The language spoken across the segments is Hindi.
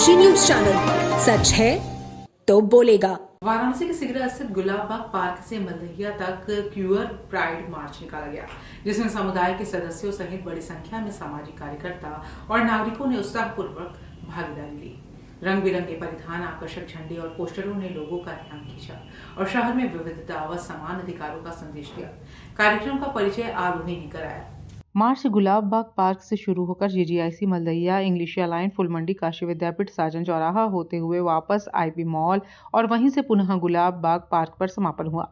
काशी न्यूज चैनल, सच है तो बोलेगा। वाराणसी के सिगरा स्थित गुलाब बाग पार्क से मल्लैया तक क्यूअर प्राइड मार्च निकाला गया, जिसमें समुदाय के सदस्यों सहित बड़ी संख्या में सामाजिक कार्यकर्ता और नागरिकों ने उत्साहपूर्वक भागीदारी ली। रंग बिरंगे परिधान, आकर्षक झंडे और पोस्टरों ने लोगों का ध्यान खींचा और शहर में विविधता व समान अधिकारों का संदेश दिया। कार्यक्रम का परिचय आरोही ने कराया। मार्च गुलाब बाग पार्क से शुरू होकर GGIC Mallaiah, Englishiya line, full मंडी, काशी विद्यापीठ, साजन चौराहा होते हुए वापस आईपी मॉल और वहीं से पुनः गुलाब बाग पार्क पर समापन हुआ।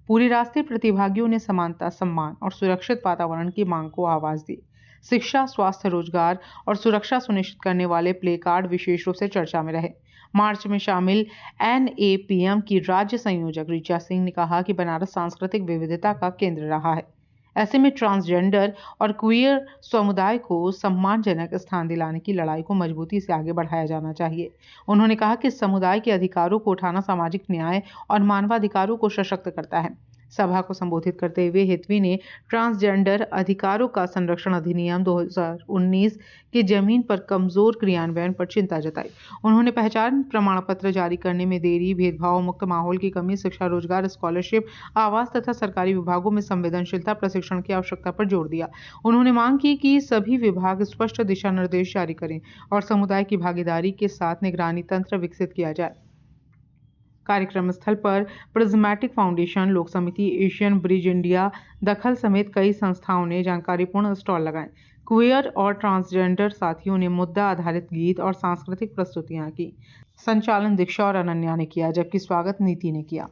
पूरे रास्ते प्रतिभागियों ने समानता, सम्मान और सुरक्षित वातावरण की मांग को आवाज दी। शिक्षा, स्वास्थ्य, रोजगार और सुरक्षा सुनिश्चित करने वाले प्ले कार्ड विशेष रूप से चर्चा में रहे। मार्च में शामिल NAPM की राज्य संयोजक ऋचा सिंह ने कहा कि बनारस सांस्कृतिक विविधता का केंद्र रहा है। ऐसे में ट्रांसजेंडर और क्वियर समुदाय को सम्मानजनक स्थान दिलाने की लड़ाई को मजबूती से आगे बढ़ाया जाना चाहिए। उन्होंने कहा कि समुदाय के अधिकारों को उठाना सामाजिक न्याय और मानवाधिकारों को सशक्त करता है। सभा को संबोधित करते हुए हितवी ने ट्रांसजेंडर अधिकारों का संरक्षण अधिनियम 2019 के जमीन पर कमजोर क्रियान्वयन पर चिंता जताई। उन्होंने पहचान प्रमाण पत्र जारी करने में देरी, भेदभाव मुक्त माहौल की कमी, शिक्षा, रोजगार, स्कॉलरशिप, आवास तथा सरकारी विभागों में संवेदनशीलता प्रशिक्षण की आवश्यकता पर जोर दिया। उन्होंने मांग की कि सभी विभाग स्पष्ट दिशा निर्देश जारी करें और समुदाय की भागीदारी के साथ निगरानी तंत्र विकसित किया जाए। कार्यक्रम स्थल पर प्रिज्मेटिक फाउंडेशन, लोक समिति, एशियन ब्रिज इंडिया, दखल समेत कई संस्थाओं ने जानकारीपूर्ण स्टॉल लगाए। क्वियर और ट्रांसजेंडर साथियों ने मुद्दा आधारित गीत और सांस्कृतिक प्रस्तुतियां की। संचालन दीक्षा और अनन्या ने किया, जबकि स्वागत नीति ने किया।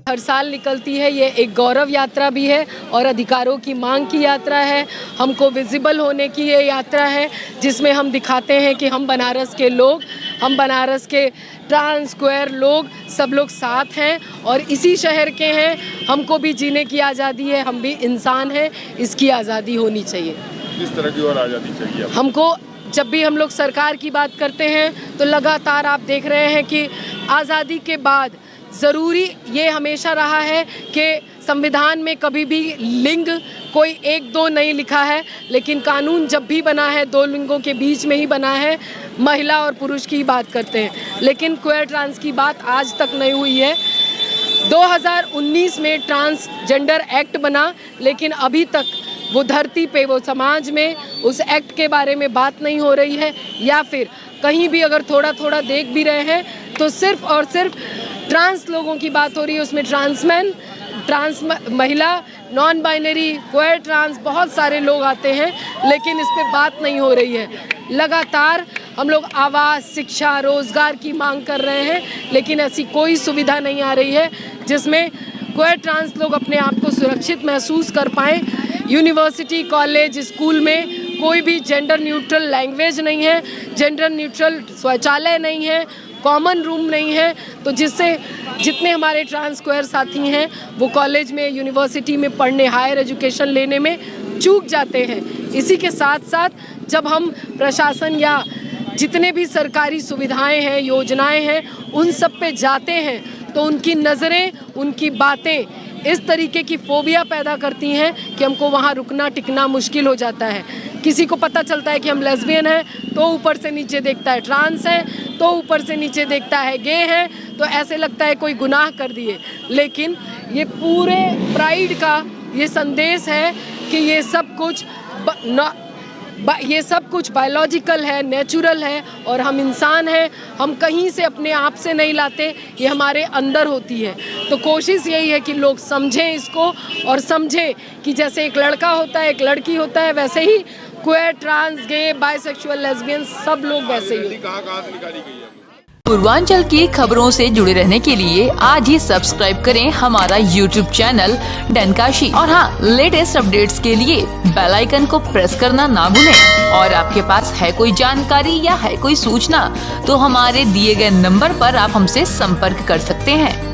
हर साल निकलती है, ये एक गौरव यात्रा भी है और अधिकारों की मांग की यात्रा है। हमको विजिबल होने की ये यात्रा है, जिसमें हम दिखाते हैं कि हम बनारस के लोग, हम बनारस के ट्रांस क्वेयर लोग, सब लोग साथ हैं और इसी शहर के हैं। हमको भी जीने की आज़ादी है, हम भी इंसान हैं, इसकी आज़ादी होनी चाहिए। किस तरह की और आज़ादी चाहिए हमको? जब भी हम लोग सरकार की बात करते हैं तो लगातार आप देख रहे हैं कि आज़ादी के बाद ज़रूरी ये हमेशा रहा है कि संविधान में कभी भी लिंग कोई 1-2 नहीं लिखा है, लेकिन कानून जब भी बना है 2 लिंगों के बीच में ही बना है। महिला और पुरुष की बात करते हैं, लेकिन क्वेयर ट्रांस की बात आज तक नहीं हुई है। 2019 में ट्रांसजेंडर एक्ट बना, लेकिन अभी तक वो धरती पे, वो समाज में उस एक्ट के बारे में बात नहीं हो रही है, या फिर कहीं भी अगर थोड़ा थोड़ा देख भी रहे हैं तो सिर्फ और सिर्फ ट्रांस लोगों की बात हो रही है। उसमें ट्रांसमैन, ट्रांस महिला, नॉन बाइनरी, क्वेयर ट्रांस, बहुत सारे लोग आते हैं, लेकिन इस पे बात नहीं हो रही है। लगातार हम लोग आवास, शिक्षा, रोजगार की मांग कर रहे हैं, लेकिन ऐसी कोई सुविधा नहीं आ रही है जिसमें क्वेयर ट्रांस लोग अपने आप को सुरक्षित महसूस कर पाएँ। यूनिवर्सिटी, कॉलेज, स्कूल में कोई भी जेंडर न्यूट्रल लैंग्वेज नहीं है, जेंडर न्यूट्रल शौचालय नहीं है, कॉमन रूम नहीं है, तो जिससे जितने हमारे ट्रांस क्वेयर साथी हैं वो कॉलेज में, यूनिवर्सिटी में पढ़ने, हायर एजुकेशन लेने में चूक जाते हैं। इसी के साथ साथ जब हम प्रशासन या जितने भी सरकारी सुविधाएं हैं, योजनाएं हैं, उन सब पे जाते हैं तो उनकी नज़रें, उनकी बातें इस तरीके की फोबिया पैदा करती हैं कि हमको वहाँ रुकना टिकना मुश्किल हो जाता है। किसी को पता चलता है कि हम लेस्बियन हैं तो ऊपर से नीचे देखता है, ट्रांस हैं तो ऊपर से नीचे देखता है, गे हैं तो ऐसे लगता है कोई गुनाह कर दिए। लेकिन ये पूरे प्राइड का ये संदेश है कि ये सब कुछ बायोलॉजिकल है, नेचुरल है और हम इंसान हैं। हम कहीं से अपने आप से नहीं लाते, ये हमारे अंदर होती है। तो कोशिश यही है कि लोग समझें इसको और समझें कि जैसे एक लड़का होता है, एक लड़की होता है, वैसे ही क्वेयर, ट्रांस, गे, बाइसेक्सुअल, लेस्बियन सब लोग वैसे ही। कहाँ से निकाली गई है? पूर्वांचल की खबरों से जुड़े रहने के लिए आज ही सब्सक्राइब करें हमारा YouTube चैनल डनकाशी और हाँ, लेटेस्ट अपडेट्स के लिए बेल आइकन को प्रेस करना ना भूलें। और आपके पास है कोई जानकारी या है कोई सूचना तो हमारे दिए गए नंबर पर आप हमसे संपर्क कर सकते हैं।